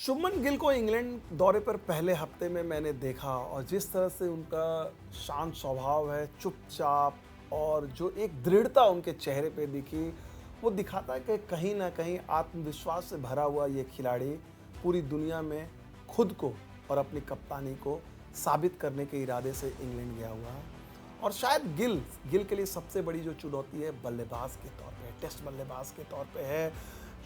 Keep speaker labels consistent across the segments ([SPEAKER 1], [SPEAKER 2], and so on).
[SPEAKER 1] शुभमन गिल को इंग्लैंड दौरे पर पहले हफ्ते में मैंने देखा और जिस तरह से उनका शांत स्वभाव है, चुपचाप और जो एक दृढ़ता उनके चेहरे पे दिखी, वो दिखाता है कि कहीं न कहीं आत्मविश्वास से भरा हुआ ये खिलाड़ी पूरी दुनिया में खुद को और अपनी कप्तानी को साबित करने के इरादे से इंग्लैंड गया हुआ है। और शायद गिल के लिए सबसे बड़ी जो चुनौती है बल्लेबाज के तौर पे, टेस्ट बल्लेबाज के तौर पे है।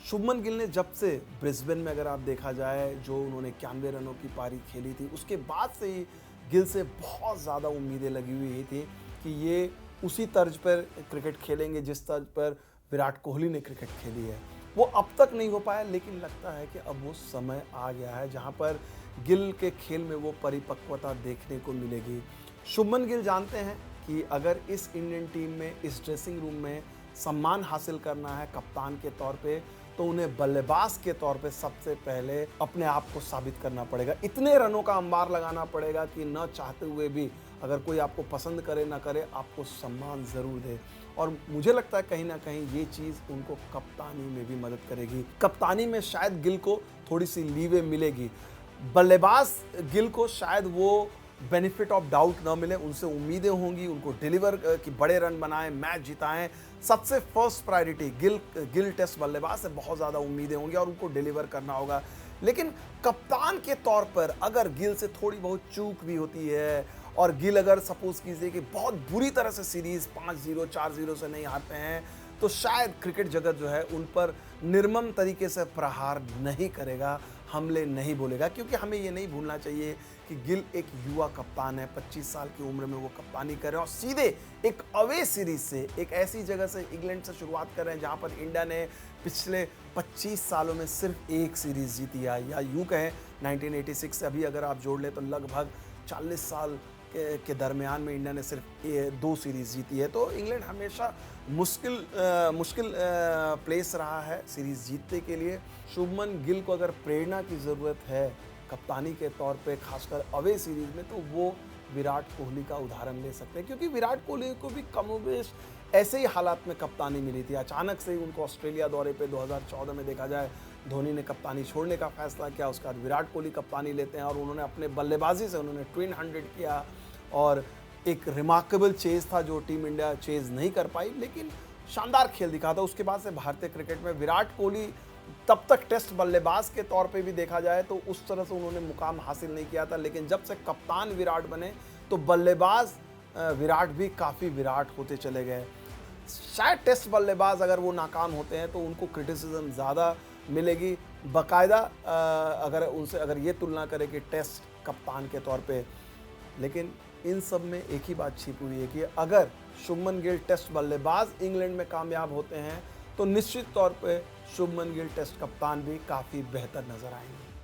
[SPEAKER 1] शुभमन गिल ने जब से ब्रिस्बेन में अगर आप देखा जाए जो उन्होंने 91 रनों की पारी खेली थी, उसके बाद से ही गिल से बहुत ज़्यादा उम्मीदें लगी हुई थी कि ये उसी तर्ज पर क्रिकेट खेलेंगे जिस तर्ज पर विराट कोहली ने क्रिकेट खेली है। वो अब तक नहीं हो पाया, लेकिन लगता है कि अब वो समय आ गया है जहाँ पर गिल के खेल में वो परिपक्वता देखने को मिलेगी। शुभमन गिल जानते हैं कि अगर इस इंडियन टीम में, इस ड्रेसिंग रूम में सम्मान हासिल करना है कप्तान के तौर पे, तो उन्हें बल्लेबाज के तौर पे सबसे पहले अपने आप को साबित करना पड़ेगा। इतने रनों का अंबार लगाना पड़ेगा कि न चाहते हुए भी अगर कोई आपको पसंद करे ना करे, आपको सम्मान ज़रूर दे। और मुझे लगता है कहीं ना कहीं ये चीज़ उनको कप्तानी में भी मदद करेगी। कप्तानी में शायद गिल को थोड़ी सी लीवे मिलेगी, बल्लेबाज गिल को शायद वो बेनिफिट ऑफ डाउट न मिले, उनसे उम्मीदें होंगी, उनको डिलीवर कि बड़े रन बनाएं, मैच जिताएं। सबसे फर्स्ट प्रायोरिटी गिल टेस्ट बल्लेबाज से बहुत ज़्यादा उम्मीदें होंगी और उनको डिलीवर करना होगा। लेकिन कप्तान के तौर पर अगर गिल से थोड़ी बहुत चूक भी होती है और गिल अगर सपोज कीजिए कि बहुत बुरी तरह से सीरीज़ 5-0 4-0 से नहीं हारते हैं, तो शायद क्रिकेट जगत जो है उन पर निर्मम तरीके से प्रहार नहीं करेगा, हमले नहीं बोलेगा। क्योंकि हमें ये नहीं भूलना चाहिए कि गिल एक युवा कप्तान है, 25 साल की उम्र में वो कप्तानी कर रहे हैं और सीधे एक अवे सीरीज से, एक ऐसी जगह से, इंग्लैंड से शुरुआत कर रहे हैं जहां पर इंडिया ने पिछले 25 सालों में सिर्फ एक सीरीज जीती है, या यूं कहें 1986 से अभी अगर आप जोड़ लें तो लगभग 40 साल के दरमियान में इंडिया ने सिर्फ 2 सीरीज़ जीती है। तो इंग्लैंड हमेशा मुश्किल प्लेस रहा है सीरीज़ जीतने के लिए। शुभमन गिल को अगर प्रेरणा की ज़रूरत है कप्तानी के तौर पे, खासकर अवे सीरीज़ में, तो वो विराट कोहली का उदाहरण ले सकते हैं। क्योंकि विराट कोहली को भी कमोबेश ऐसे ही हालात में कप्तानी मिली थी। अचानक से ही उनको ऑस्ट्रेलिया दौरे पे 2014 में देखा जाए, धोनी ने कप्तानी छोड़ने का फैसला किया, उसके बाद विराट कोहली कप्तानी लेते हैं और उन्होंने अपने बल्लेबाजी से उन्होंने ट्विन 100 किया और एक रिमार्केबल चेज़ था जो टीम इंडिया चेज़ नहीं कर पाई, लेकिन शानदार खेल दिखा था। उसके बाद से भारतीय क्रिकेट में विराट कोहली तब तक टेस्ट बल्लेबाज के तौर पे भी देखा जाए तो उस तरह से उन्होंने मुकाम हासिल नहीं किया था, लेकिन जब से कप्तान विराट बने तो बल्लेबाज विराट भी काफ़ी विराट होते चले गए। शायद टेस्ट बल्लेबाज अगर वो नाकाम होते हैं तो उनको क्रिटिसिज्म ज़्यादा मिलेगी, बाकायदा अगर ये तुलना करें कि टेस्ट कप्तान के तौर पे। लेकिन इन सब में एक ही बात छिपी हुई है कि अगर शुभमन गिल टेस्ट बल्लेबाज इंग्लैंड में कामयाब होते हैं तो निश्चित तौर पे शुभमन गिल टेस्ट कप्तान भी काफ़ी बेहतर नज़र आएंगे।